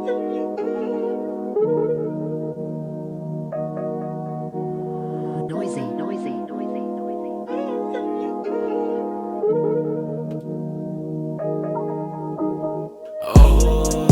Noisy, noisy, noisy, noisy. Oh,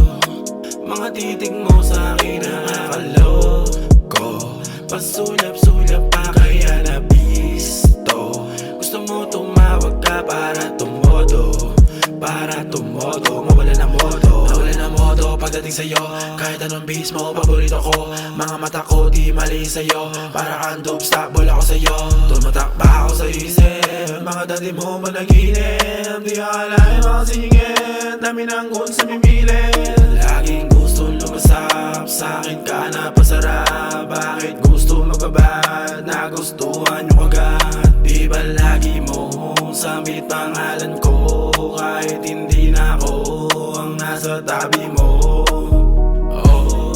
mga titig mo sa'kin nakakaloko. Pasulap-sulap pa kaya nabisto. Gusto mo tumawag ka para tumodo, para tumodo. Mawala ng modo, nawala ng modo pagdating sa'yo. Kahit anong base mo, paborito ko. Mga mata ko di mali sa'yo. Para kang dope stop, bola ko sa'yo. Tumatak ba ako sa isip? Mga dati mo managinip. Di akalain makasingit. Dami ng gun sa mimilin. Laging gusto lumasap, sa'kin ka napasarap. Bakit gusto magbabad? Nagustuhan yung agad. Di ba lagi mo sambit pangalan ko? Kahit hindi na ako ang nasa tabi mo. Oh,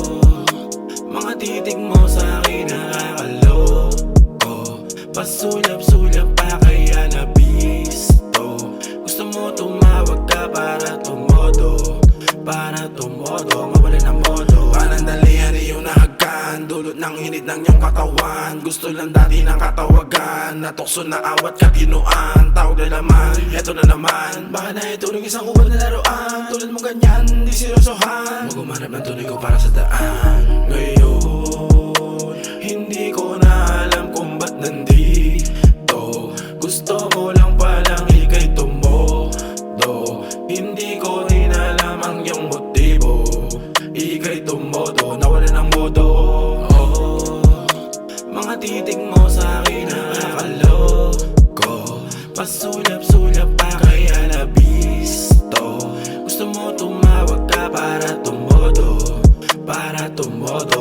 mga titig mo sa'kin nakakaloko. Pasulap-sulap pa kaya nabisto. Gusto mo tumawag ka para tumodo, para tumodo. Mawala ng modo. Panandalian iyong nahagkan, dulot ng init ng iyong katawan. Gusto lang dati ng katawagan, natukso na awat katinuan. Tawag na naman, eto na naman. Baka na ito ng isang ubad na laruan. Tulad mo ganyan, di seryosohan. Mag-umanap ng tunay ko para sa daan. Ngayon, hindi ko na alam kung ba't nandito. Gusto mo lang palang ika'y tumodo. Hindi ko rin alam ang iyong motibo. Ika'y tumodo, nawala ng modo. Oh, mga titig mo sa'kin nakakaloko. Pasulap-sulap pa kaya nabisto. Gusto mo tumawag ka para tumodo, para tumodo.